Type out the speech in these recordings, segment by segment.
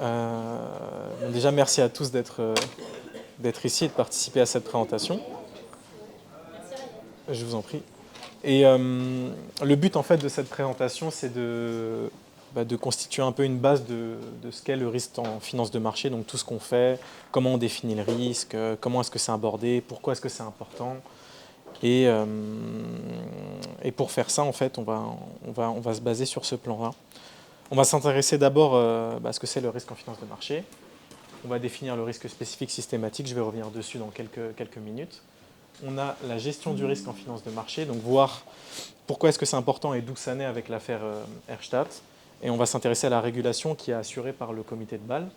Bon, déjà, merci à tous d'être ici et de participer à cette présentation. Je vous en prie. Et le but en fait de cette présentation, c'est de constituer un peu une base de ce qu'est le risque en finance de marché, donc tout ce qu'on fait, comment on définit le risque, comment est-ce que c'est abordé, pourquoi est-ce que c'est important. Et, euh, et pour faire ça, en fait, on va se baser sur ce plan-là. On va s'intéresser d'abord à ce que c'est le risque en finance de marché. On va définir le risque spécifique systématique, je vais revenir dessus dans quelques minutes. On a la gestion du risque en finance de marché, donc voir pourquoi est-ce que c'est important et d'où ça naît avec l'affaire Erstadt. Et on va s'intéresser à la régulation qui est assurée par le comité de Bâle.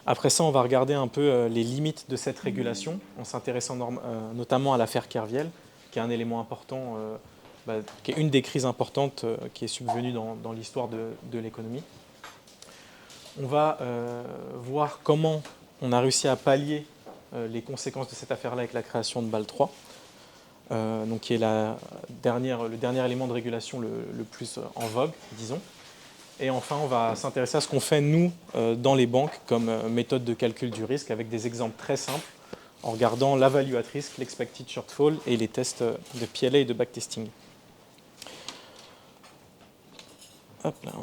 Après ça, on va regarder un peu les limites de cette régulation, en s'intéressant notamment à l'affaire Kerviel, qui est un élément important, qui est une des crises importantes qui est subvenue dans l'histoire de l'économie. On va voir comment on a réussi à pallier les conséquences de cette affaire-là avec la création de Bâle 3, donc qui est le dernier élément de régulation le plus en vogue, disons. Et enfin, on va s'intéresser à ce qu'on fait, nous, dans les banques, comme méthode de calcul du risque, avec des exemples très simples, en regardant la value at risk, l'expected shortfall et les tests de PLA et de backtesting. Hop là.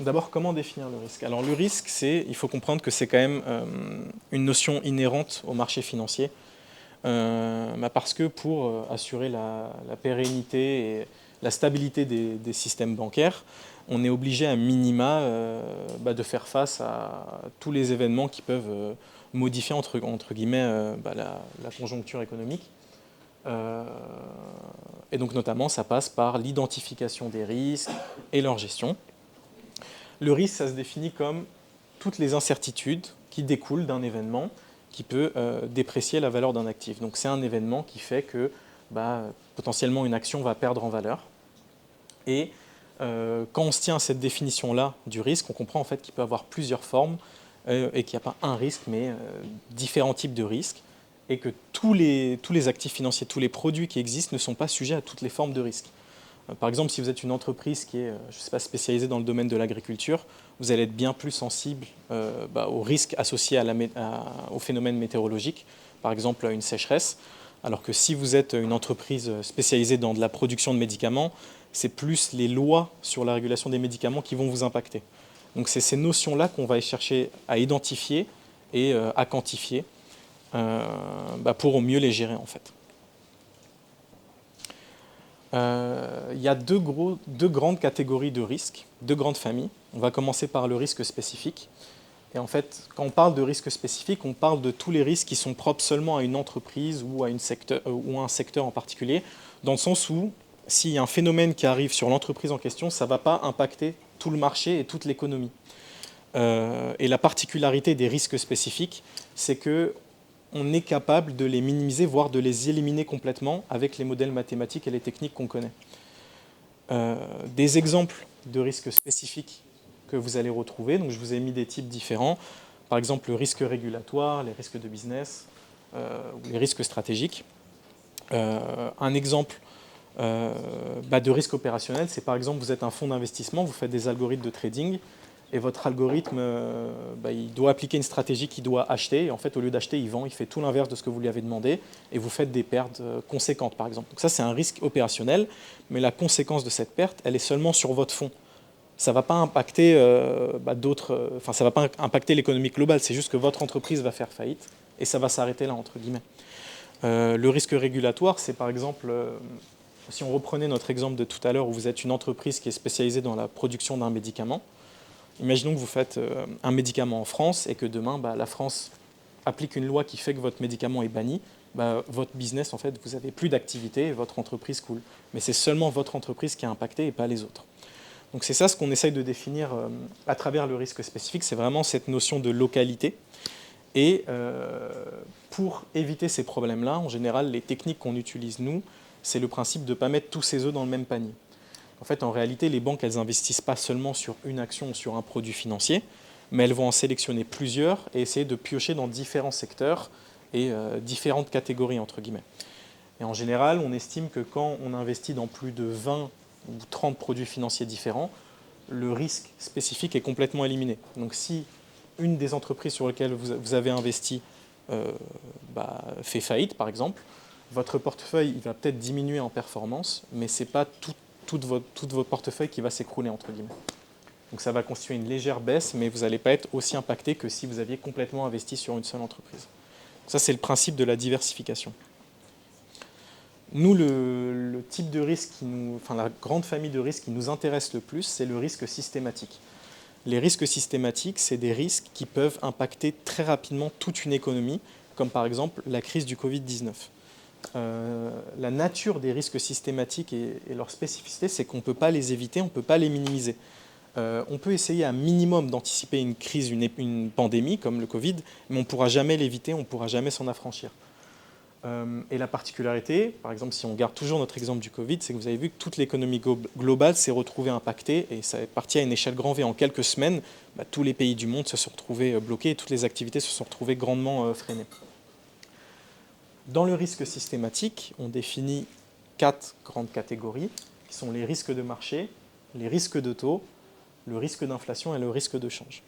D'abord, comment définir le risque? Alors le risque, il faut comprendre que c'est quand même une notion inhérente au marché financier, parce que pour assurer la pérennité et la stabilité des systèmes bancaires, on est obligé à minima de faire face à tous les événements qui peuvent modifier entre guillemets la conjoncture économique. Et donc notamment, ça passe par l'identification des risques et leur gestion. Le risque, ça se définit comme toutes les incertitudes qui découlent d'un événement qui peut déprécier la valeur d'un actif. Donc c'est un événement qui fait que potentiellement une action va perdre en valeur. Et quand on se tient à cette définition-là du risque, on comprend en fait qu'il peut avoir plusieurs formes et qu'il n'y a pas un risque, mais différents types de risques, et que tous les actifs financiers, tous les produits qui existent ne sont pas sujets à toutes les formes de risques. Par exemple, si vous êtes une entreprise qui est spécialisée dans le domaine de l'agriculture, vous allez être bien plus sensible aux risques associés au phénomène météorologique, par exemple à une sécheresse, alors que si vous êtes une entreprise spécialisée dans de la production de médicaments, c'est plus les lois sur la régulation des médicaments qui vont vous impacter. Donc c'est ces notions-là qu'on va chercher à identifier et à quantifier pour mieux les gérer en fait. Il y a deux grandes catégories de risques, deux grandes familles. On va commencer par le risque spécifique. Et en fait, quand on parle de risque spécifique, on parle de tous les risques qui sont propres seulement à une entreprise ou à un secteur en particulier, dans le sens où s'il y a un phénomène qui arrive sur l'entreprise en question, ça ne va pas impacter tout le marché et toute l'économie. Et la particularité des risques spécifiques, c'est que on est capable de les minimiser, voire de les éliminer complètement avec les modèles mathématiques et les techniques qu'on connaît. Des exemples de risques spécifiques que vous allez retrouver, donc je vous ai mis des types différents, par exemple le risque régulatoire, les risques de business, ou les risques stratégiques. Un exemple de risque opérationnel, c'est par exemple vous êtes un fonds d'investissement, vous faites des algorithmes de trading, et votre algorithme, il doit appliquer une stratégie qui doit acheter, et en fait, au lieu d'acheter, il vend, il fait tout l'inverse de ce que vous lui avez demandé, et vous faites des pertes conséquentes, par exemple. Donc ça, c'est un risque opérationnel, mais la conséquence de cette perte, elle est seulement sur votre fonds. Ça ne va pas impacter ça va pas impacter l'économie globale, c'est juste que votre entreprise va faire faillite, et ça va s'arrêter là, entre guillemets. Le risque régulatoire, c'est par exemple, si on reprenait notre exemple de tout à l'heure, où vous êtes une entreprise qui est spécialisée dans la production d'un médicament. Imaginons que vous faites un médicament en France et que demain, la France applique une loi qui fait que votre médicament est banni. Votre business, en fait, vous n'avez plus d'activité et votre entreprise coule. Mais c'est seulement votre entreprise qui est impactée et pas les autres. Donc c'est ça ce qu'on essaye de définir à travers le risque spécifique, c'est vraiment cette notion de localité. Et pour éviter ces problèmes-là, en général, les techniques qu'on utilise, nous, c'est le principe de ne pas mettre tous ses œufs dans le même panier. En fait, en réalité, les banques, elles n'investissent pas seulement sur une action ou sur un produit financier, mais elles vont en sélectionner plusieurs et essayer de piocher dans différents secteurs et différentes catégories, entre guillemets. Et en général, on estime que quand on investit dans plus de 20 ou 30 produits financiers différents, le risque spécifique est complètement éliminé. Donc si une des entreprises sur lesquelles vous avez investi fait faillite, par exemple, votre portefeuille il va peut-être diminuer en performance, mais ce n'est pas tout votre portefeuille qui va s'écrouler, entre guillemets. Donc ça va constituer une légère baisse, mais vous n'allez pas être aussi impacté que si vous aviez complètement investi sur une seule entreprise. Ça, c'est le principe de la diversification. Nous, le type de risque, la grande famille de risques qui nous intéresse le plus, c'est le risque systématique. Les risques systématiques, c'est des risques qui peuvent impacter très rapidement toute une économie, comme par exemple la crise du Covid-19. La nature des risques systématiques et leur spécificité, c'est qu'on ne peut pas les éviter, on ne peut pas les minimiser. On peut essayer un minimum d'anticiper une crise, une pandémie comme le Covid, mais on ne pourra jamais l'éviter, on ne pourra jamais s'en affranchir. Et la particularité, par exemple, si on garde toujours notre exemple du Covid, c'est que vous avez vu que toute l'économie globale s'est retrouvée impactée et ça est parti à une échelle grand V. En quelques semaines, tous les pays du monde se sont retrouvés bloqués et toutes les activités se sont retrouvées grandement freinées. Dans le risque systématique, on définit 4 grandes catégories qui sont les risques de marché, les risques de taux, le risque d'inflation et le risque de change.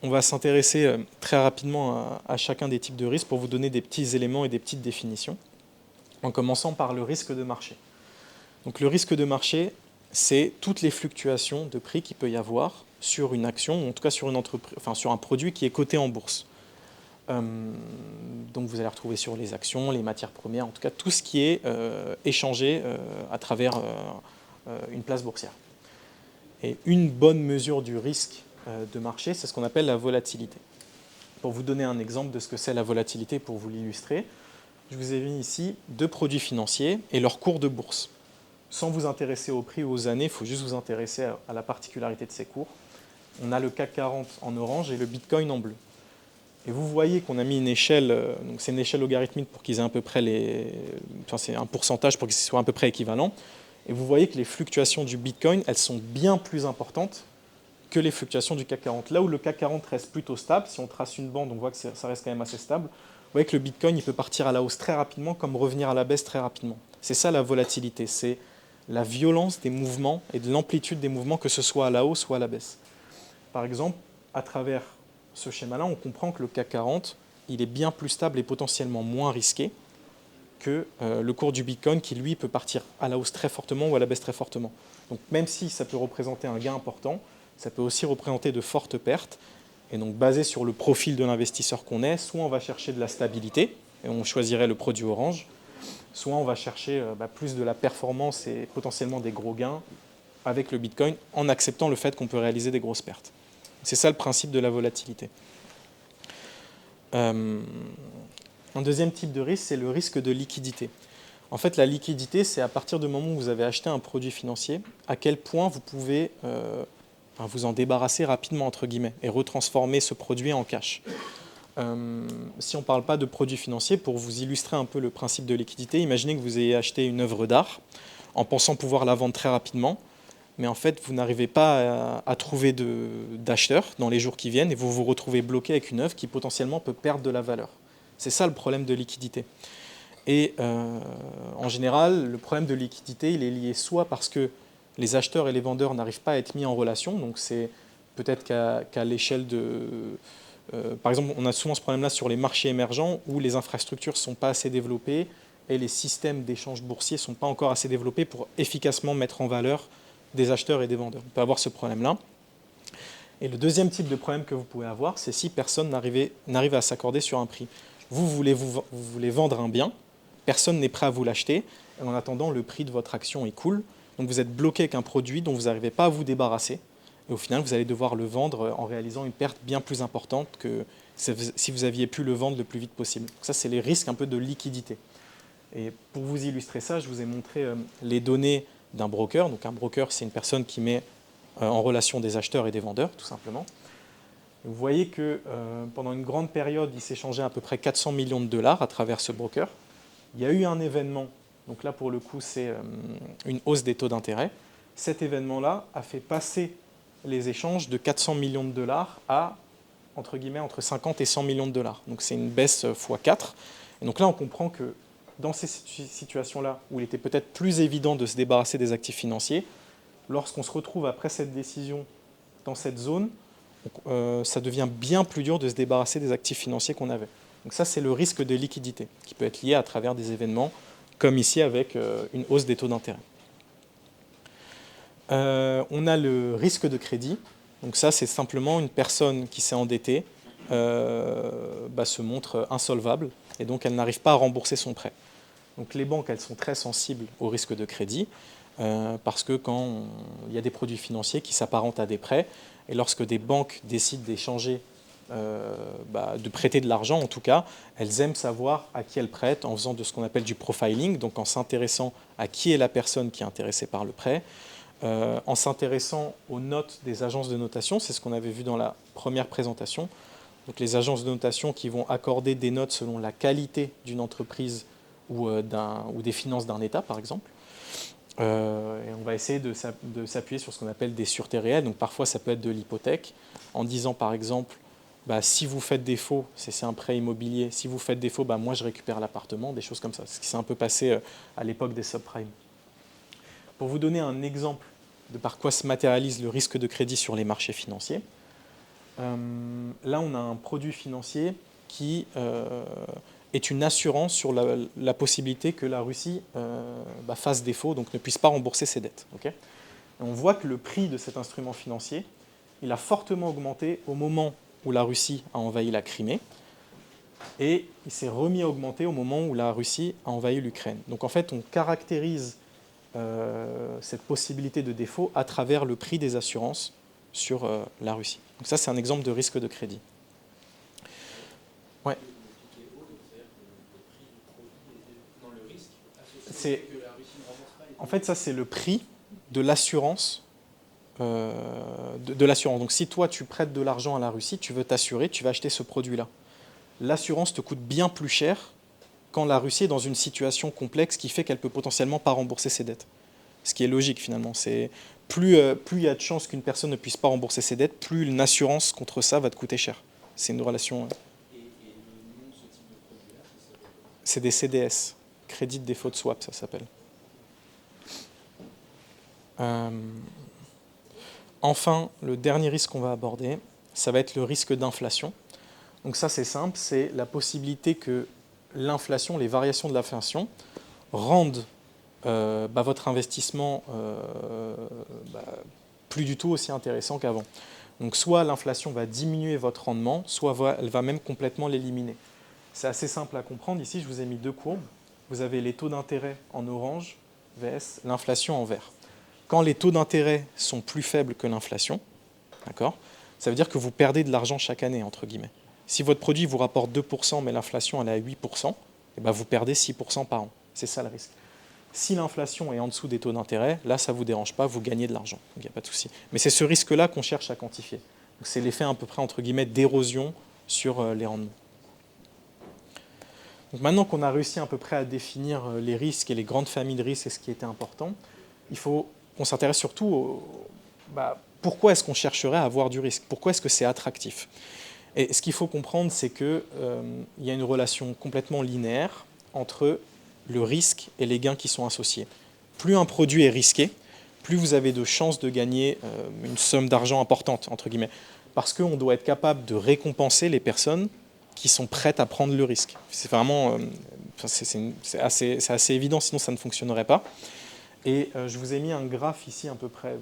On va s'intéresser très rapidement à chacun des types de risques pour vous donner des petits éléments et des petites définitions, en commençant par le risque de marché. Donc, le risque de marché, c'est toutes les fluctuations de prix qu'il peut y avoir sur une action, ou en tout cas sur une entreprise, sur un produit qui est coté en bourse. Donc vous allez retrouver sur les actions, les matières premières, en tout cas tout ce qui est échangé à travers une place boursière. Et une bonne mesure du risque de marché, c'est ce qu'on appelle la volatilité. Pour vous donner un exemple de ce que c'est la volatilité, pour vous l'illustrer, je vous ai mis ici 2 produits financiers et leur cours de bourse. Sans vous intéresser au prix ou aux années, il faut juste vous intéresser à la particularité de ces cours. On a le CAC 40 en orange et le Bitcoin en bleu. Et vous voyez qu'on a mis une échelle, donc c'est une échelle logarithmique pour qu'ils aient à peu près c'est un pourcentage pour qu'ils soient à peu près équivalents. Et vous voyez que les fluctuations du Bitcoin, elles sont bien plus importantes que les fluctuations du CAC 40. Là où le CAC 40 reste plutôt stable, si on trace une bande, on voit que ça reste quand même assez stable. Vous voyez que le Bitcoin, il peut partir à la hausse très rapidement, comme revenir à la baisse très rapidement. C'est ça la volatilité, c'est la violence des mouvements et de l'amplitude des mouvements, que ce soit à la hausse ou à la baisse. Par exemple, à travers ce schéma-là, on comprend que le CAC 40, il est bien plus stable et potentiellement moins risqué que le cours du Bitcoin qui, lui, peut partir à la hausse très fortement ou à la baisse très fortement. Donc même si ça peut représenter un gain important, ça peut aussi représenter de fortes pertes. Et donc basé sur le profil de l'investisseur qu'on est, soit on va chercher de la stabilité, et on choisirait le produit orange, soit on va chercher plus de la performance et potentiellement des gros gains avec le Bitcoin, en acceptant le fait qu'on peut réaliser des grosses pertes. C'est ça le principe de la volatilité. Un deuxième type de risque, c'est le risque de liquidité. En fait, la liquidité, c'est à partir du moment où vous avez acheté un produit financier, à quel point vous pouvez vous en débarrasser rapidement, entre guillemets, et retransformer ce produit en cash. Si on ne parle pas de produits financiers, pour vous illustrer un peu le principe de liquidité, imaginez que vous ayez acheté une œuvre d'art en pensant pouvoir la vendre très rapidement, mais en fait, vous n'arrivez pas à trouver d'acheteurs dans les jours qui viennent et vous vous retrouvez bloqué avec une œuvre qui potentiellement peut perdre de la valeur. C'est ça le problème de liquidité. Et en général, le problème de liquidité, il est lié soit parce que les acheteurs et les vendeurs n'arrivent pas à être mis en relation, donc c'est peut-être qu'à l'échelle de... par exemple, on a souvent ce problème-là sur les marchés émergents où les infrastructures ne sont pas assez développées et les systèmes d'échange boursiers ne sont pas encore assez développés pour efficacement mettre en valeur des acheteurs et des vendeurs. On peut avoir ce problème-là. Et le deuxième type de problème que vous pouvez avoir, c'est si personne n'arrive à s'accorder sur un prix. Vous voulez vendre un bien, personne n'est prêt à vous l'acheter, et en attendant, le prix de votre action est cool. Donc vous êtes bloqué avec un produit dont vous n'arrivez pas à vous débarrasser. Et au final, vous allez devoir le vendre en réalisant une perte bien plus importante que si vous aviez pu le vendre le plus vite possible. Donc ça, c'est les risques un peu de liquidité. Et pour vous illustrer ça, je vous ai montré les données d'un broker. Donc un broker, c'est une personne qui met en relation des acheteurs et des vendeurs, tout simplement. Vous voyez que pendant une grande période, il s'échangeait à peu près 400 millions de dollars à travers ce broker. Il y a eu un événement, donc là pour le coup c'est une hausse des taux d'intérêt. Cet événement-là a fait passer les échanges de 400 millions de dollars à, entre guillemets, entre 50 et 100 millions de dollars. Donc c'est une baisse x4. Et donc là on comprend que dans ces situations-là, où il était peut-être plus évident de se débarrasser des actifs financiers, lorsqu'on se retrouve après cette décision dans cette zone, ça devient bien plus dur de se débarrasser des actifs financiers qu'on avait. Donc ça, c'est le risque de liquidité, qui peut être lié à travers des événements, comme ici avec une hausse des taux d'intérêt. On a le risque de crédit. Donc ça, c'est simplement une personne qui s'est endettée, se montre insolvable, et donc elle n'arrive pas à rembourser son prêt. Donc les banques, elles sont très sensibles au risque de crédit, parce que quand il y a des produits financiers qui s'apparentent à des prêts, et lorsque des banques décident d'échanger, de prêter de l'argent en tout cas, elles aiment savoir à qui elles prêtent en faisant de ce qu'on appelle du profiling, donc en s'intéressant à qui est la personne qui est intéressée par le prêt, en s'intéressant aux notes des agences de notation, c'est ce qu'on avait vu dans la première présentation. Donc les agences de notation qui vont accorder des notes selon la qualité d'une entreprise ou des finances d'un État, par exemple. Et on va essayer de s'appuyer sur ce qu'on appelle des sûretés réelles. Donc parfois, ça peut être de l'hypothèque, en disant par exemple, si vous faites défaut, c'est un prêt immobilier, si vous faites défaut, moi je récupère l'appartement, des choses comme ça. Ce qui s'est un peu passé à l'époque des subprimes. Pour vous donner un exemple de par quoi se matérialise le risque de crédit sur les marchés financiers, là on a un produit financier qui est une assurance sur la possibilité que la Russie fasse défaut, donc ne puisse pas rembourser ses dettes. Okay, et on voit que le prix de cet instrument financier, il a fortement augmenté au moment où la Russie a envahi la Crimée, et il s'est remis à augmenter au moment où la Russie a envahi l'Ukraine. Donc en fait, on caractérise cette possibilité de défaut à travers le prix des assurances sur la Russie. Donc ça, c'est un exemple de risque de crédit. Ouais. En fait, ça, c'est le prix de l'assurance. De l'assurance. Donc si toi, tu prêtes de l'argent à la Russie, tu veux t'assurer, tu vas acheter ce produit-là. L'assurance te coûte bien plus cher quand la Russie est dans une situation complexe qui fait qu'elle ne peut potentiellement pas rembourser ses dettes. Ce qui est logique finalement. C'est plus il y a de chances qu'une personne ne puisse pas rembourser ses dettes, plus une assurance contre ça va te coûter cher. C'est une relation... Et le nom de ce type de produit-là, c'est des CDS, Credit Default Swap, ça s'appelle. Enfin, le dernier risque qu'on va aborder, ça va être le risque d'inflation. Donc ça, c'est simple, c'est la possibilité que l'inflation, les variations de l'inflation, rendent votre investissement plus du tout aussi intéressant qu'avant. Donc soit l'inflation va diminuer votre rendement, soit elle va même complètement l'éliminer. C'est assez simple à comprendre. Ici, je vous ai mis deux courbes. Vous avez les taux d'intérêt en orange, vs l'inflation en vert. Quand les taux d'intérêt sont plus faibles que l'inflation, d'accord, ça veut dire que vous perdez de l'argent chaque année, entre guillemets. Si votre produit vous rapporte 2%, mais l'inflation elle est à 8%, vous perdez 6% par an. C'est ça le risque. Si l'inflation est en dessous des taux d'intérêt, là, ça ne vous dérange pas, vous gagnez de l'argent. Donc, il n'y a pas de souci. Mais c'est ce risque-là qu'on cherche à quantifier. Donc, c'est l'effet à peu près, entre guillemets, d'érosion sur les rendements. Donc, maintenant qu'on a réussi à peu près à définir les risques et les grandes familles de risques et ce qui était important, il faut qu'on s'intéresse surtout pourquoi est-ce qu'on chercherait à avoir du risque ? Pourquoi est-ce que c'est attractif ? Et ce qu'il faut comprendre, c'est qu'il y a une relation complètement linéaire entre le risque et les gains qui sont associés. Plus un produit est risqué, plus vous avez de chances de gagner une somme d'argent importante, entre guillemets. Parce qu'on doit être capable de récompenser les personnes qui sont prêtes à prendre le risque. C'est vraiment c'est assez évident, sinon ça ne fonctionnerait pas. Et je vous ai mis un graphe ici à peu près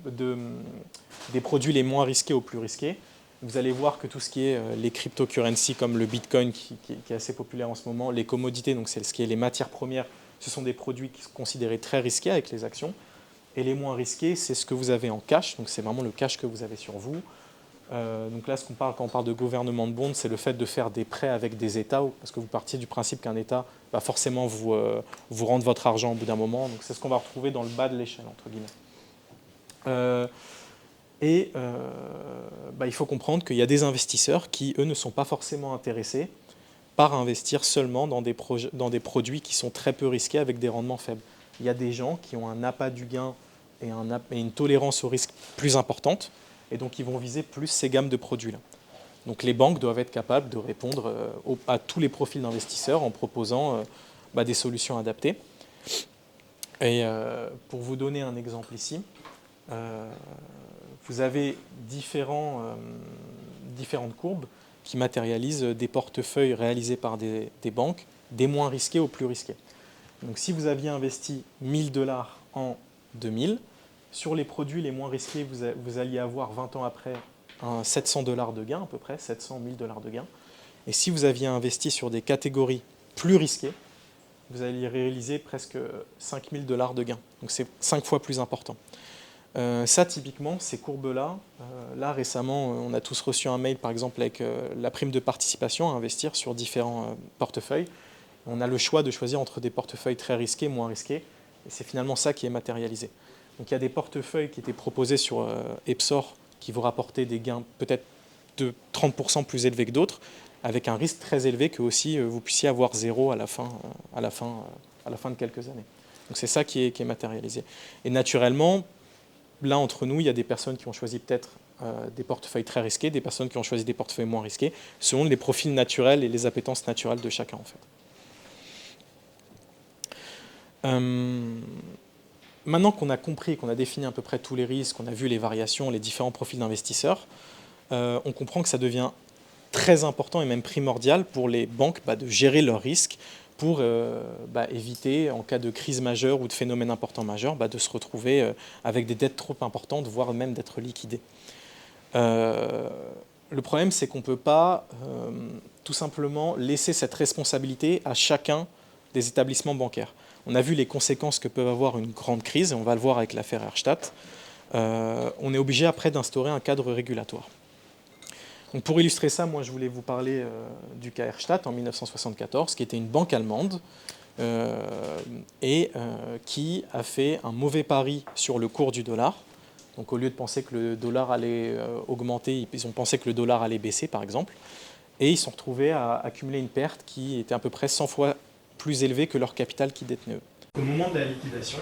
des produits les moins risqués aux plus risqués. Vous allez voir que tout ce qui est les cryptocurrencies comme le Bitcoin qui est assez populaire en ce moment, les commodités, donc c'est ce qui est les matières premières, ce sont des produits qui sont considérés très risqués avec les actions. Et les moins risqués, c'est ce que vous avez en cash, donc c'est vraiment le cash que vous avez sur vous. Donc là, quand on parle de gouvernement de bonds, c'est le fait de faire des prêts avec des États, parce que vous partiez du principe qu'un État va forcément vous rendre votre argent au bout d'un moment. Donc c'est ce qu'on va retrouver dans le bas de l'échelle, entre guillemets. Il faut comprendre qu'il y a des investisseurs qui, eux, ne sont pas forcément intéressés par investir seulement dans des produits qui sont très peu risqués avec des rendements faibles. Il y a des gens qui ont un appât du gain et une tolérance au risque plus importante, et donc ils vont viser plus ces gammes de produits-là. Donc les banques doivent être capables de répondre à tous les profils d'investisseurs en proposant des solutions adaptées. Et pour vous donner un exemple ici, vous avez différentes courbes qui matérialisent des portefeuilles réalisés par des banques, des moins risqués aux plus risqués. Donc si vous aviez investi 1000 $ en 2000, sur les produits les moins risqués, vous alliez avoir 20 ans après 700 $ de gain, à peu près, 700 000 $ de gain. Et si vous aviez investi sur des catégories plus risquées, vous alliez réaliser presque 5000 $ de gain. Donc c'est 5 fois plus important. Ça, typiquement, ces courbes-là, là récemment, on a tous reçu un mail, par exemple, avec la prime de participation à investir sur différents portefeuilles. On a le choix de choisir entre des portefeuilles très risqués, moins risqués, et c'est finalement ça qui est matérialisé. Donc il y a des portefeuilles qui étaient proposés sur Epsor qui vous rapportaient des gains peut-être de 30% plus élevés que d'autres, avec un risque très élevé que aussi vous puissiez avoir zéro à la fin de quelques années. Donc c'est ça qui est matérialisé. Et naturellement, là entre nous, il y a des personnes qui ont choisi peut-être des portefeuilles très risqués, des personnes qui ont choisi des portefeuilles moins risqués, selon les profils naturels et les appétences naturelles de chacun en fait. Maintenant qu'on a compris, qu'on a défini à peu près tous les risques, qu'on a vu les variations, les différents profils d'investisseurs, on comprend que ça devient très important et même primordial pour les banques de gérer leurs risques pour éviter, en cas de crise majeure ou de phénomène important majeur, de se retrouver avec des dettes trop importantes, voire même d'être liquidées. Le problème, c'est qu'on ne peut pas tout simplement laisser cette responsabilité à chacun des établissements bancaires. On a vu les conséquences que peut avoir une grande crise, et on va le voir avec l'affaire Erste. On est obligé après d'instaurer un cadre régulatoire. Donc pour illustrer ça, moi je voulais vous parler du cas Erste en 1974, qui était une banque allemande qui a fait un mauvais pari sur le cours du dollar. Donc au lieu de penser que le dollar allait augmenter, ils ont pensé que le dollar allait baisser par exemple, et ils se sont retrouvés à accumuler une perte qui était à peu près 100 fois plus élevée que leur capital qu'ils détenaient eux. Au moment de la liquidation,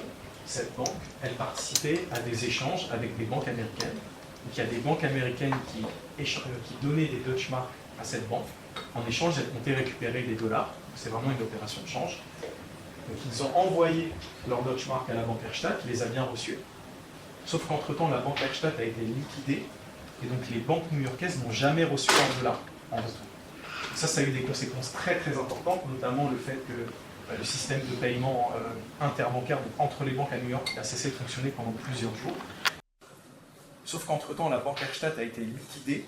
cette banque, elle participait à des échanges avec des banques américaines. Donc il y a des banques américaines qui donnaient des Deutsche Mark à cette banque. En échange, elles comptaient récupérer des dollars. C'est vraiment une opération de change. Donc ils ont envoyé leur Deutsche Mark à la banque Erste, qui les a bien reçus. Sauf qu'entre-temps, la banque Erste a été liquidée. Et donc les banques new-yorkaises n'ont jamais reçu leurs dollars en retour. Ça a eu des conséquences très très importantes, notamment le fait que le système de paiement interbancaire entre les banques à New York a cessé de fonctionner pendant plusieurs jours. Sauf qu'entre-temps, la banque Erste a été liquidée,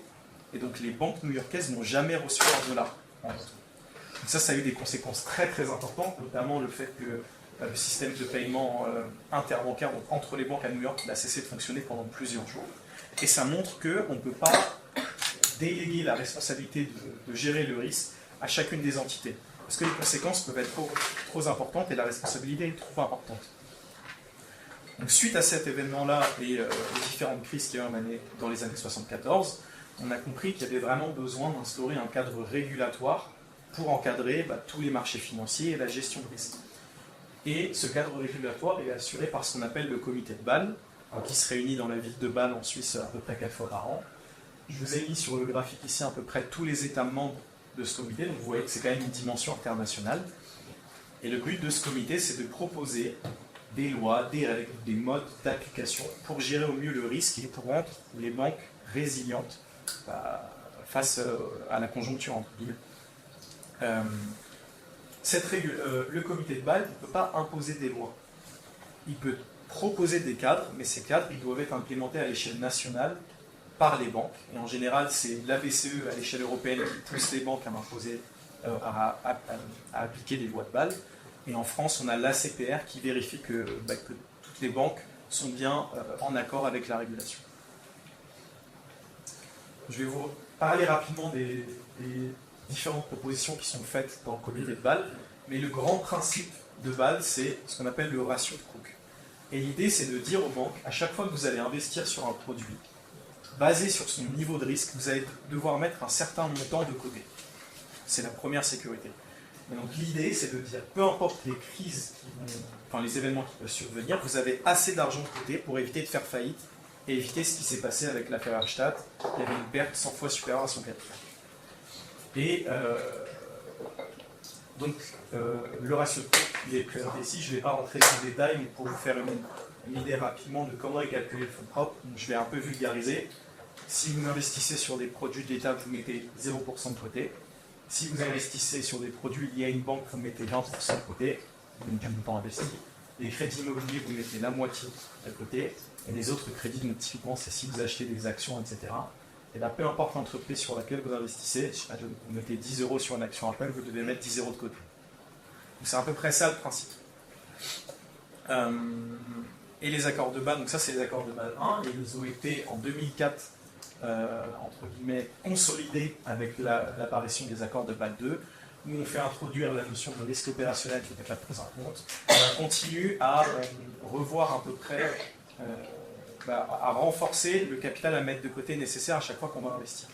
et donc les banques new-yorkaises n'ont jamais reçu leurs dollars en retour. Donc ça a eu des conséquences très très importantes, notamment le fait que le système de paiement interbancaire entre les banques à New York a cessé de fonctionner pendant plusieurs jours. Et ça montre qu'on ne peut pas déléguer la responsabilité de gérer le risque à chacune des entités. Parce que les conséquences peuvent être trop importantes et la responsabilité est trop importante. Donc, suite à cet événement-là et les différentes crises qu'il y a eu dans les années 74, on a compris qu'il y avait vraiment besoin d'instaurer un cadre régulatoire pour encadrer tous les marchés financiers et la gestion de risque. Et ce cadre régulatoire est assuré par ce qu'on appelle le comité de Bâle, qui se réunit dans la ville de Bâle en Suisse à peu près 4 fois par an. Je vous ai mis sur le graphique ici à peu près tous les États membres de ce comité, donc vous voyez que c'est quand même une dimension internationale. Et le but de ce comité, c'est de proposer des lois, des règles, des modes d'application pour gérer au mieux le risque et pour rendre les banques résilientes face à la conjoncture en ville. Le comité de Bâle ne peut pas imposer des lois. Il peut proposer des cadres, mais ces cadres ils doivent être implémentés à l'échelle nationale par les banques. Et en général, c'est la BCE à l'échelle européenne qui pousse les banques à appliquer les lois de Bâle. Et en France, on a l'ACPR qui vérifie que toutes les banques sont bien en accord avec la régulation. Je vais vous parler rapidement des différentes propositions qui sont faites dans le comité de Bâle. Mais le grand principe de Bâle, c'est ce qu'on appelle le ratio de Cook. Et l'idée, c'est de dire aux banques, à chaque fois que vous allez investir sur un produit, basé sur son niveau de risque, vous allez devoir mettre un certain montant de côté. C'est la première sécurité. Et donc l'idée, c'est de dire, peu importe les crises, les événements qui peuvent survenir, vous avez assez d'argent de côté pour éviter de faire faillite et éviter ce qui s'est passé avec l'affaire Erste, qui avait une perte 100 fois supérieure à son capital. Et Donc, le ratio de coût, il est présenté ici. Je ne vais pas rentrer dans le détail, mais pour vous faire une idée rapidement de comment est calculé le fonds propre, je vais un peu vulgariser. Si vous investissez sur des produits de l'État, vous mettez 0% de côté. Si vous investissez sur des produits liés à une banque, vous mettez 20% de côté, donc du montant investi. Les crédits immobiliers, vous mettez la moitié de côté. Et les autres crédits, typiquement, c'est si vous achetez des actions, etc. Et là, peu importe l'entreprise sur laquelle vous investissez, vous mettez 10 euros sur une action Apple, vous devez mettre 10 euros de côté. Donc c'est à peu près ça le principe. Et les accords de Bâle, donc ça c'est les accords de Bâle 1, et ils ont été en 2004, entre guillemets, consolidés avec l'apparition des accords de Bâle 2, où on fait introduire la notion de risque opérationnel qui n'était pas prise en compte. On continue à revoir à peu près, à renforcer le capital à mettre de côté nécessaire à chaque fois qu'on va investir.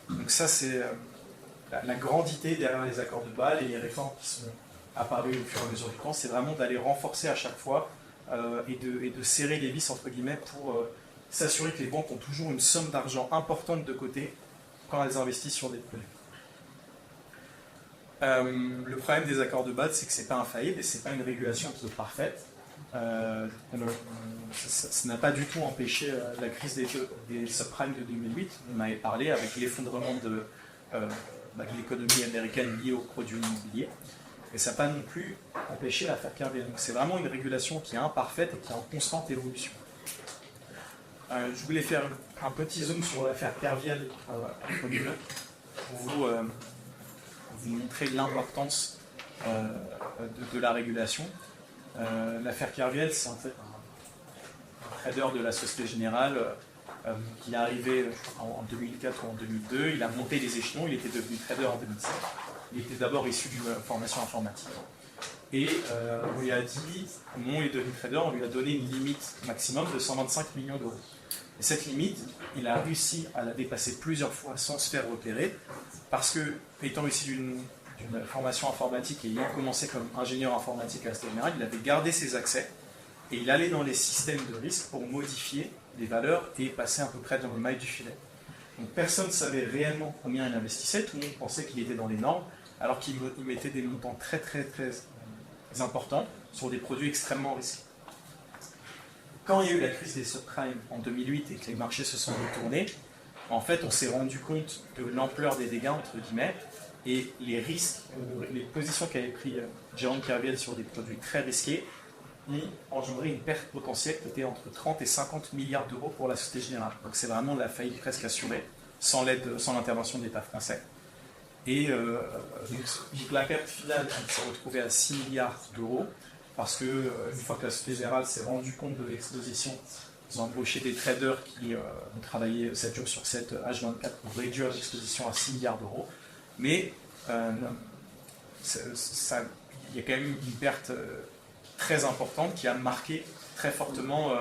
Donc ça c'est la grande idée derrière les accords de Bâle et les réformes qui sont apparues au fur et à mesure du temps, c'est vraiment d'aller renforcer à chaque fois et de serrer les vis entre guillemets pour s'assurer que les banques ont toujours une somme d'argent importante de côté quand elles investissent sur des produits. Le problème des accords de Bâle, c'est que c'est pas infaillible et c'est pas une régulation qui est parfaite. Ça n'a pas du tout empêché la crise des subprimes de 2008. On avait parlé avec l'effondrement de l'économie américaine liée aux produits immobiliers. Et ça n'a pas non plus empêché l'affaire Kerviel. Donc c'est vraiment une régulation qui est imparfaite et qui est en constante évolution. Je voulais faire un petit zoom sur l'affaire Kerviel pour vous montrer l'importance de la régulation. L'affaire Kerviel, c'est en fait un trader de la Société Générale qui est arrivé en 2004 ou en 2002. Il a monté les échelons, il était devenu trader en 2007. Il était d'abord issu d'une formation informatique. Et on lui a dit, au moment où il est devenu trader, on lui a donné une limite maximum de 125 millions d'euros. Et cette limite, il a réussi à la dépasser plusieurs fois sans se faire repérer, parce que, étant issu d'une formation informatique et ayant commencé comme ingénieur informatique à la Société Générale, il avait gardé ses accès et il allait dans les systèmes de risque pour modifier les valeurs et passer à peu près dans le maille du filet. Donc personne ne savait réellement combien il investissait, tout le monde pensait qu'il était dans les normes, alors qu'il mettait des montants très importants sur des produits extrêmement risqués. Quand il y a eu la crise des subprimes en 2008 et que les marchés se sont retournés, en fait on s'est rendu compte de l'ampleur des dégâts, entre guillemets, et les risques, les positions qu'avait pris Jérôme Kerviel sur des produits très risqués ont engendré une perte potentielle qui était entre 30 et 50 milliards d'euros pour la Société Générale. Donc c'est vraiment la faillite presque assurée, sans l'intervention de l'État français. Et donc la perte finale s'est retrouvée à 6 milliards d'euros, parce que une fois que la Société Générale s'est rendue compte de l'exposition, ils ont embauché des traders qui ont travaillé 7 jours sur 7, H24, pour réduire l'exposition à 6 milliards d'euros. Mais il y a quand même une perte très importante qui a marqué très fortement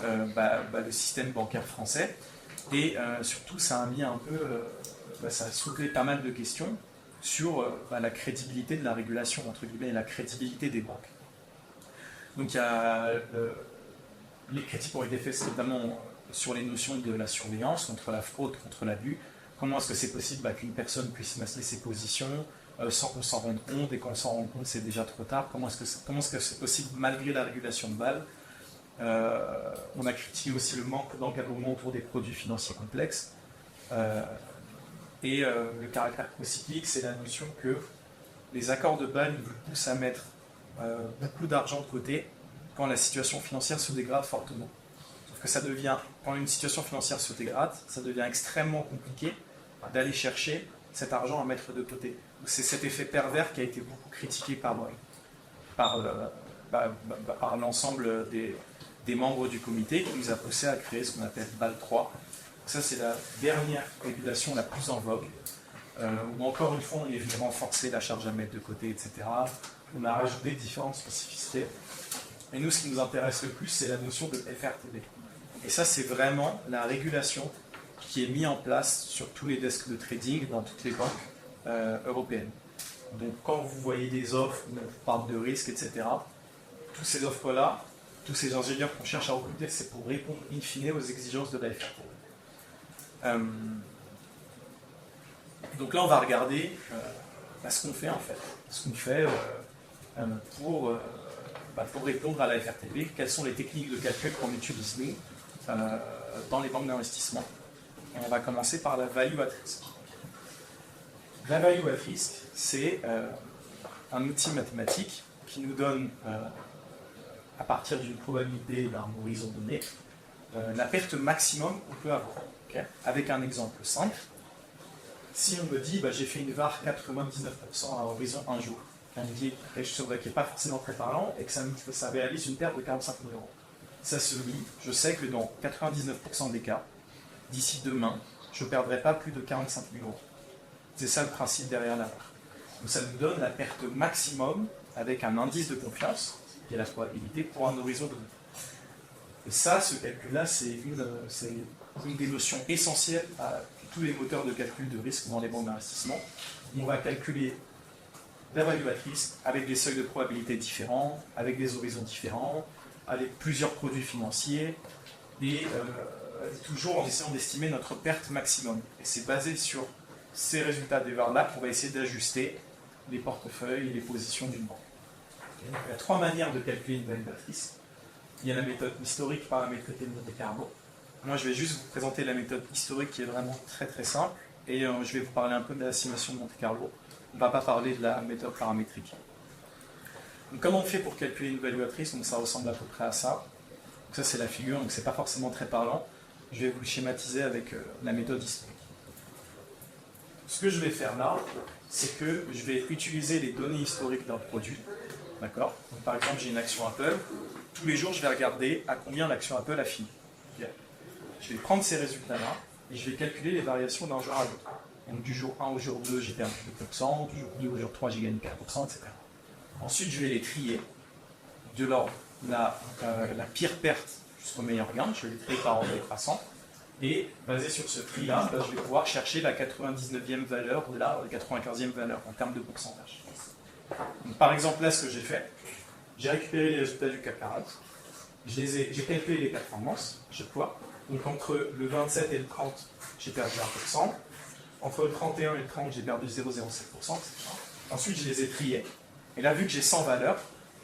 le système bancaire français. Et surtout, ça a mis un peu, ça a soulevé pas mal de questions sur la crédibilité de la régulation, entre guillemets, et la crédibilité des banques. Donc il y a les critiques ont été faites notamment sur les notions de la surveillance, contre la fraude, contre l'abus. Comment est-ce que c'est possible qu'une personne puisse masquer ses positions sans qu'on s'en rende compte, et quand on s'en rend compte, c'est déjà trop tard? Comment est-ce que c'est possible malgré la régulation de Bâle? On a critiqué aussi le manque d'encadrement autour des produits financiers complexes. Et le caractère procyclique, c'est la notion que les accords de Bâle vous poussent à mettre beaucoup d'argent de côté quand la situation financière se dégrade fortement. Sauf que ça devient, quand une situation financière se dégrade, ça devient extrêmement compliqué d'aller chercher cet argent à mettre de côté. C'est cet effet pervers qui a été beaucoup critiqué par l'ensemble des membres du comité, qui nous a poussé à créer ce qu'on appelle Bâle 3. Ça, c'est la dernière régulation la plus en vogue, où encore une fois, on est venu renforcer la charge à mettre de côté, etc. On a rajouté différentes spécificités. Et nous, ce qui nous intéresse le plus, c'est la notion de FRTB. Et ça, c'est vraiment la régulation qui est mise en place sur tous les desks de trading dans toutes les banques européennes. Donc, quand vous voyez des offres où on parle de risque, etc., toutes ces offres-là, tous ces ingénieurs qu'on cherche à recruter, c'est pour répondre in fine aux exigences de la FRTB. Donc là, on va regarder ce qu'on fait en fait. Ce qu'on fait pour répondre à la FRTB, quelles sont les techniques de calcul qu'on utilise nous dans les banques d'investissement. Et on va commencer par la value at risk. La value at risk, c'est un outil mathématique qui nous donne, à partir d'une probabilité d'un horizon donné, la perte maximum qu'on peut avoir. Okay, avec un exemple simple, si on me dit j'ai fait une VAR 99% à horizon un jour, on me dit quelque chose qui n'est pas forcément très parlant et que ça réalise une perte de 45 000 euros. Ça se lit, je sais que dans 99% des cas, d'ici demain, je ne perdrai pas plus de 45 000 euros. C'est ça le principe derrière la VAR. Donc ça nous donne la perte maximum avec un indice de confiance, qui est la probabilité, pour un horizon donné. Et ça, ce calcul-là, c'est une des notions essentielles à tous les moteurs de calcul de risque dans les banques d'investissement. On va calculer la value at risk avec des seuils de probabilité différents, avec des horizons différents, avec plusieurs produits financiers, et toujours en essayant d'estimer notre perte maximum. Et c'est basé sur ces résultats des VAR-là qu'on va essayer d'ajuster les portefeuilles et les positions d'une banque. Donc, il y a trois manières de calculer une value at risk. Il y a la méthode historique paramétrie de Monte-Carlo. Moi, je vais juste vous présenter la méthode historique qui est vraiment très très simple, et je vais vous parler un peu de la simulation de Monte-Carlo. On ne va pas parler de la méthode paramétrique. Donc, comment on fait pour calculer une value at risk? Donc, ça ressemble à peu près à ça. Donc, ça, c'est la figure, donc c'est pas forcément très parlant. Je vais vous le schématiser avec la méthode historique. Ce que je vais faire là, c'est que je vais utiliser les données historiques d'un produit. D'accord? Donc, par exemple, j'ai une action Apple. Tous les jours, je vais regarder à combien l'action Apple a fini. Okay. Je vais prendre ces résultats-là et je vais calculer les variations d'un jour à l'autre. Donc, du jour 1 au jour 2, j'ai perdu 2%, du jour 2 au jour 3, j'ai gagné 4%, etc. Ensuite, je vais les trier de l'ordre la pire perte jusqu'au meilleur gain. Je vais les trier par ordre décroissant. Et basé sur ce tri-là, je vais pouvoir chercher la 99e valeur ou la 95e valeur en termes de pourcentage. Donc, par exemple, là, ce que j'ai fait, j'ai récupéré les résultats du CAC 40, j'ai calculé les performances, chaque fois. Donc entre le 27 et le 30, j'ai perdu 1%. Entre le 31 et le 30, j'ai perdu 0,07%, etc. Ensuite, je les ai triés. Et là, vu que j'ai 100 valeurs,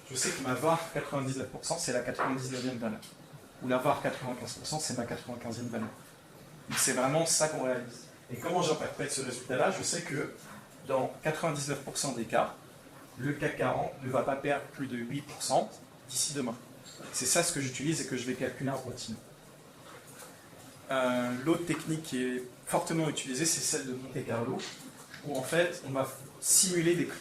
je sais que ma VAR 99%, c'est la 99e valeur. Ou la VAR 95%, c'est ma 95e valeur. Donc c'est vraiment ça qu'on réalise. Et comment j'interprète ce résultat-là? Je sais que dans 99% des cas, le CAC 40 ne va pas perdre plus de 8% d'ici demain. C'est ça ce que j'utilise et que je vais calculer en continu. L'autre technique qui est fortement utilisée, c'est celle de Monte-Carlo, où en fait, on va simuler des prix.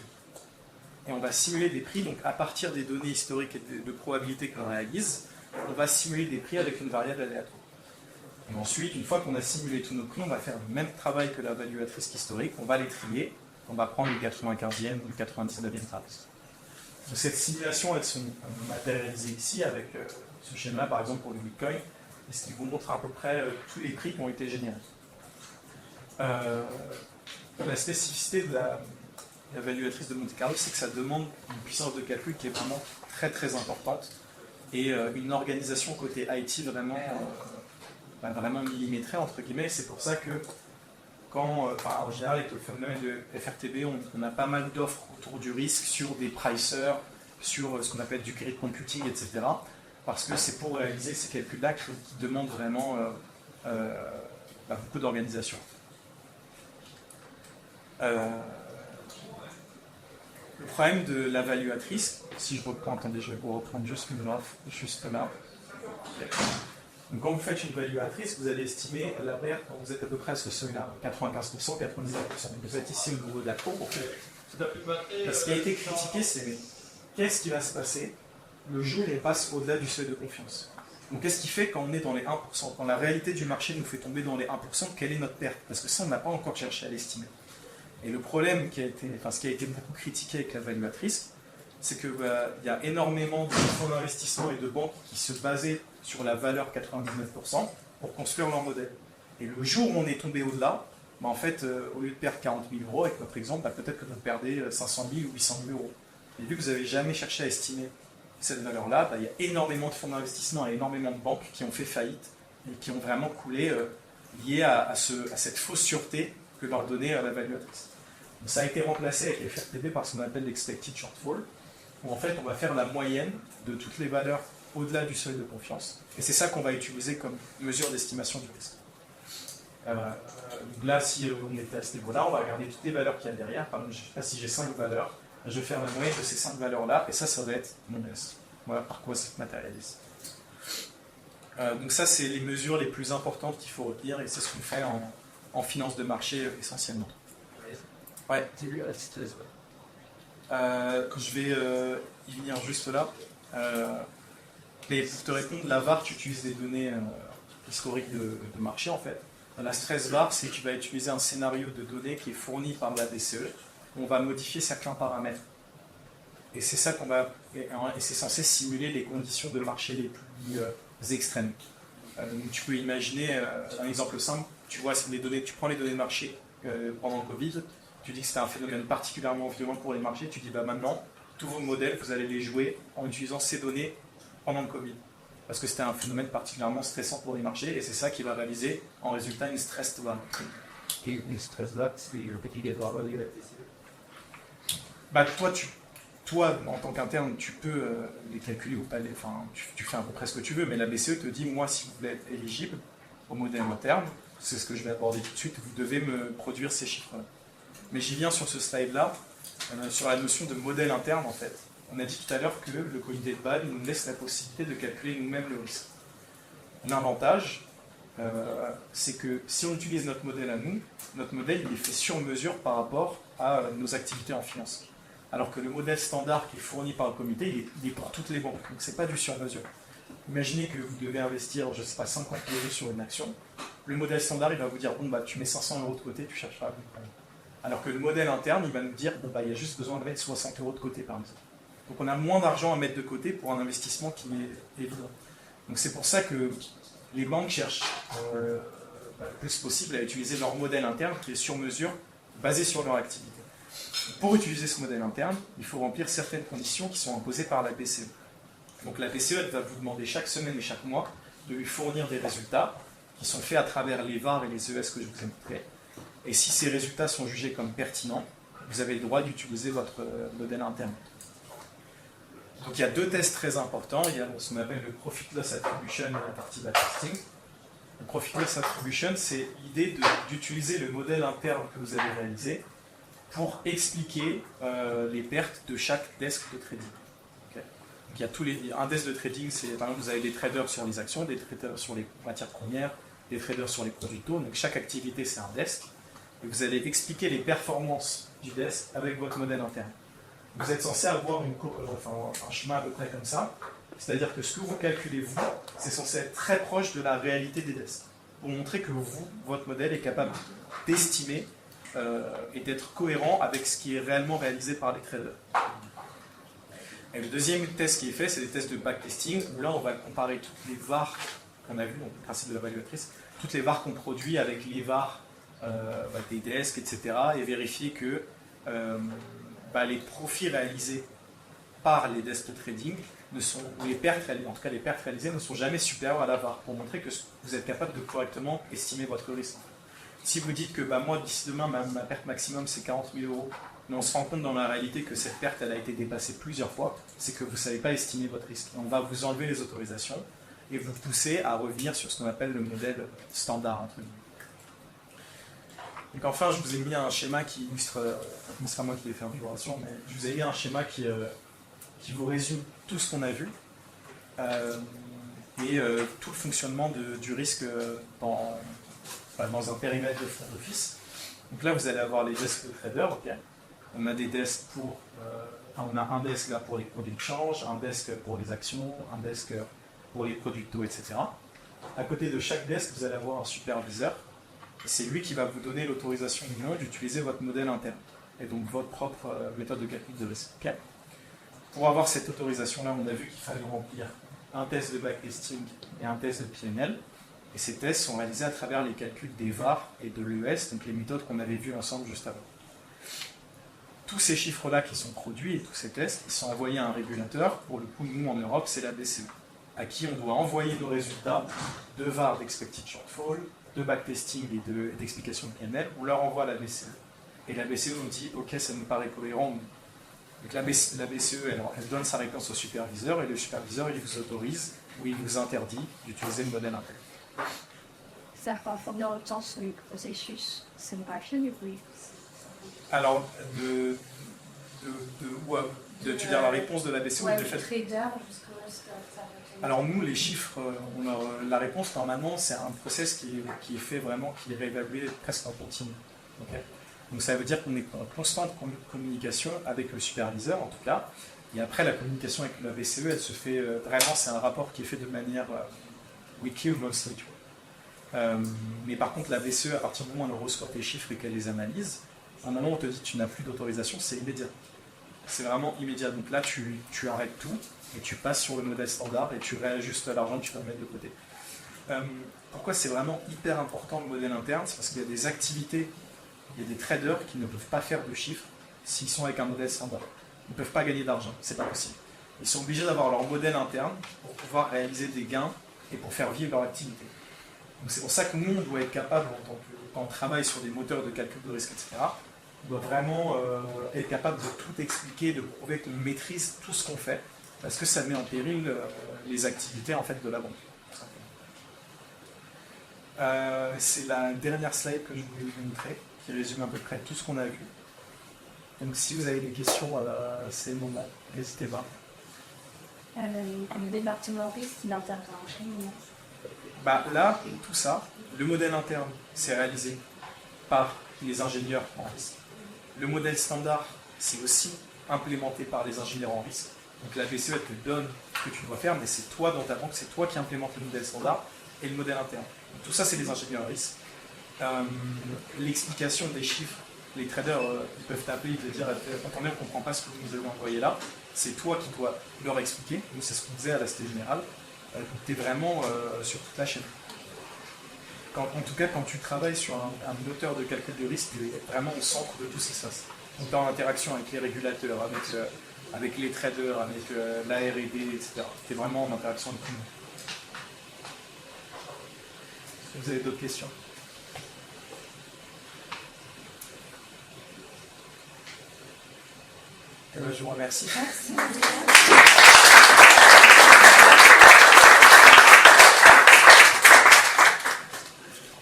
Et on va simuler des prix, donc à partir des données historiques et de probabilité qu'on réalise, on va simuler des prix avec une variable aléatoire. Et ensuite, une fois qu'on a simulé tous nos prix, on va faire le même travail que la value at risk historique, on va les trier, on va prendre le 95e ou le 99e trace. Cette simulation, elles sont matérialisées ici avec ce schéma, par exemple pour le Bitcoin, et ce qui vous montre à peu près tous les prix qui ont été générés. La spécificité de la value at risk de Monte-Carlo, c'est que ça demande une puissance de calcul qui est vraiment très très importante et une organisation côté IT vraiment millimétrée, entre guillemets. C'est pour ça que en général, avec le phénomène de FRTB, on a pas mal d'offres autour du risque sur des pricers, sur ce qu'on appelle du grid computing, etc. Parce que c'est pour réaliser ces calculs-là qui demandent vraiment beaucoup d'organisation. Le problème de la value at risk, si je reprends, attendez, je vais vous reprendre juste une graphe, juste là. Donc quand vous faites une value at risk, vous allez estimer la perte quand vous êtes à peu près à ce seuil-là, 95%, 99%. Vous êtes ici au niveau de la courbe. Ce qui a été critiqué, c'est qu'est-ce qui va se passer le jour où on passe au-delà du seuil de confiance. Donc qu'est-ce qui fait quand on est dans les 1%, quand la réalité du marché nous fait tomber dans les 1%, quelle est notre perte? Parce que ça, on n'a pas encore cherché à l'estimer. Et le problème ce qui a été beaucoup critiqué avec la value at risk, c'est qu'il y a énormément de fonds d'investissement et de banques qui se basaient sur la valeur 99% pour construire leur modèle. Et le jour où on est tombé au-delà, en fait, au lieu de perdre 40 000 euros, avec notre exemple, peut-être que vous perdez 500 000 ou 800 000 euros. Et vu que vous n'avez jamais cherché à estimer cette valeur-là, il y a énormément de fonds d'investissement et énormément de banques qui ont fait faillite et qui ont vraiment coulé liées à cette fausse sûreté que leur donnait la value at risk. Ça a été remplacé avec FRTB par ce qu'on appelle l'expected shortfall, où en fait on va faire la moyenne de toutes les valeurs au-delà du seuil de confiance. Et c'est ça qu'on va utiliser comme mesure d'estimation du risque. Là, si on était à ce niveau-là, on va regarder toutes les valeurs qu'il y a derrière. Par exemple, je sais pas, si j'ai 5 valeurs, je vais faire la moyenne de ces 5 valeurs-là, et ça va être mon S. Voilà par quoi ça se matérialise. Donc ça, c'est les mesures les plus importantes qu'il faut retenir, et c'est ce qu'on fait en finance de marché essentiellement. Ouais. Je vais y venir juste là. Mais pour te répondre, la VAR, tu utilises des données historiques de marché en fait. La stress VAR, c'est que tu vas utiliser un scénario de données qui est fourni par la BCE. On va modifier certains paramètres. Et c'est ça et c'est censé simuler les conditions de marché les plus extrêmes. Donc tu peux imaginer un exemple simple. Tu prends les données de marché pendant le Covid. Tu dis que c'était un phénomène particulièrement violent pour les marchés. Tu dis maintenant, tous vos modèles, vous allez les jouer en utilisant ces données pendant le Covid. Parce que c'était un phénomène particulièrement stressant pour les marchés, et c'est ça qui va réaliser en résultat une stress VAR. Toi, en tant qu'interne, tu peux les calculer ou pas, tu fais à peu près ce que tu veux, mais la BCE te dit, moi, si vous voulez être éligible au modèle interne, c'est ce que je vais aborder tout de suite, vous devez me produire ces chiffres-là. Mais j'y viens sur ce slide-là, sur la notion de modèle interne, en fait. On a dit tout à l'heure que le comité de Bâle nous laisse la possibilité de calculer nous-mêmes le risque. L'avantage, c'est que si on utilise notre modèle à nous, notre modèle il est fait sur mesure par rapport à nos activités en finance. Alors que le modèle standard qui est fourni par le comité, il est pour toutes les banques. Donc ce n'est pas du sur-mesure. Imaginez que vous devez investir, je ne sais pas, 50 € sur une action. Le modèle standard, il va vous dire, bon, bah, tu mets 500 € de côté, tu chercheras à vous prendre. Alors que le modèle interne, il va nous dire, bon, bah, il y a juste besoin de mettre 60 € de côté, par exemple. Donc on a moins d'argent à mettre de côté pour un investissement qui est évident. Donc c'est pour ça que les banques cherchent le plus possible à utiliser leur modèle interne qui est sur mesure, basé sur leur activité. Pour utiliser ce modèle interne, il faut remplir certaines conditions qui sont imposées par la BCE. Donc la BCE elle va vous demander chaque semaine et chaque mois de lui fournir des résultats qui sont faits à travers les VAR et les ES que je vous ai montrés. Et si ces résultats sont jugés comme pertinents, vous avez le droit d'utiliser votre modèle interne. Donc il y a deux tests très importants. Il y a ce qu'on appelle le Profit Loss Attribution et la partie backtesting. Le Profit Loss Attribution, c'est l'idée d'utiliser le modèle interne que vous avez réalisé pour expliquer les pertes de chaque desk de trading. Okay. Donc, il y a un desk de trading, c'est par exemple vous avez des traders sur les actions, des traders sur les matières premières, des traders sur les produits taux. Donc chaque activité c'est un desk. Et vous allez expliquer les performances du desk avec votre modèle interne. Vous êtes censé avoir un chemin à peu près comme ça. C'est-à-dire que ce que vous calculez, vous, c'est censé être très proche de la réalité des desks. Pour montrer que vous, votre modèle est capable d'estimer et d'être cohérent avec ce qui est réellement réalisé par les traders. Et le deuxième test qui est fait, c'est des tests de backtesting, où là, on va comparer toutes les VAR qu'on a vues, donc le principe de la l'évaluatrice, toutes les VAR qu'on produit avec les VAR des desks, etc., et vérifier que les profits réalisés par les desks de trading les pertes réalisées ne sont jamais supérieures à la VAR, pour montrer que vous êtes capable de correctement estimer votre risque. Si vous dites que moi, d'ici demain, ma perte maximum c'est 40 000 €, mais on se rend compte dans la réalité que cette perte elle a été dépassée plusieurs fois, c'est que vous ne savez pas estimer votre risque. On va vous enlever les autorisations et vous pousser à revenir sur ce qu'on appelle le modèle standard, entre guillemets. Donc enfin, je vous ai mis un schéma qui illustre, ce sera moi qui vais faire figuration, mais je vous ai mis un schéma qui vous résume tout ce qu'on a vu et tout le fonctionnement du risque dans un périmètre de front office. Donc là, vous allez avoir les desks de traders. Okay. On a des desks on a un desk là pour les produits de change, un desk pour les actions, un desk pour les produits de taux, etc. À côté de chaque desk, vous allez avoir un superviseur. C'est lui qui va vous donner l'autorisation d'utiliser votre modèle interne et donc votre propre méthode de calcul de risque. Okay. Pour avoir cette autorisation-là, on a vu qu'il fallait remplir un test de backtesting et un test de PNL. Et ces tests sont réalisés à travers les calculs des VAR et de l'ES, donc les méthodes qu'on avait vues ensemble juste avant. Tous ces chiffres-là qui sont produits et tous ces tests, ils sont envoyés à un régulateur. Pour le coup, nous en Europe, c'est la BCE, à qui on doit envoyer nos résultats de VAR d'expected shortfall, de backtesting et d'explication de PNL. On leur envoie à la BCE. et la BCE nous dit ok, ça nous paraît cohérent. Donc la BCE, elle donne sa réponse au superviseur et le superviseur, il vous autorise ou il vous interdit d'utiliser le modèle interne. Ça va dans le sens du processus simulation du bruit. Alors, tu veux dire la réponse de la BCE ou Ouais, le fait... trader, jusqu'où est-ce que ça va tenir? Alors nous, les chiffres, la réponse, normalement, c'est un process qui est fait vraiment, qui est réévalué presque en continu. Okay. Donc ça veut dire qu'on est en constante communication avec le superviseur, en tout cas. Et après, la communication avec la BCE, elle se fait vraiment, c'est un rapport qui est fait de manière weekly ou mostly. Mais par contre, la BCE, à partir du moment où elle reçoit tes chiffres et qu'elle les analyse, à un moment où on te dit que tu n'as plus d'autorisation, c'est immédiat. C'est vraiment immédiat. Donc là, tu arrêtes tout et tu passes sur le modèle standard et tu réajustes l'argent que tu vas mettre de côté. Pourquoi c'est vraiment hyper important le modèle interne? C'est parce qu'il y a des activités, il y a des traders qui ne peuvent pas faire de chiffres s'ils sont avec un modèle standard. Ils ne peuvent pas gagner d'argent, c'est pas possible. Ils sont obligés d'avoir leur modèle interne pour pouvoir réaliser des gains et pour faire vivre leur activité. Donc c'est pour ça que nous, on doit être capable, quand on travaille sur des moteurs de calcul de risque, etc., on doit vraiment être capable de tout expliquer, de prouver qu'on maîtrise tout ce qu'on fait, parce que ça met en péril les activités en fait, de la banque. C'est la dernière slide que je voulais vous montrer, qui résume à peu près tout ce qu'on a vu. Donc si vous avez des questions, c'est le moment, n'hésitez pas. Le département risque, il intervient chez nous. Là, tout ça, le modèle interne, c'est réalisé par les ingénieurs en risque. Le modèle standard, c'est aussi implémenté par les ingénieurs en risque. Donc la BCE te donne ce que tu dois faire, mais c'est toi dans ta banque, c'est toi qui implémente le modèle standard et le modèle interne. Donc, tout ça, c'est les ingénieurs en risque. L'explication des chiffres, les traders, ils peuvent t'appeler, ils te dire attendez, on ne comprend pas ce que vous nous avez envoyé là. C'est toi qui dois leur expliquer. Nous, c'est ce qu'on disait à la Cité Générale. Tu es vraiment sur toute la chaîne. En tout cas, quand tu travailles sur un moteur de calcul de risque, tu es vraiment au centre de tout ce qui se passe. Donc, tu es en interaction avec les régulateurs, avec les traders, avec la R&D, etc. Tu es vraiment en interaction avec tout le monde. Est-ce que vous avez d'autres questions? Je vous remercie. Merci.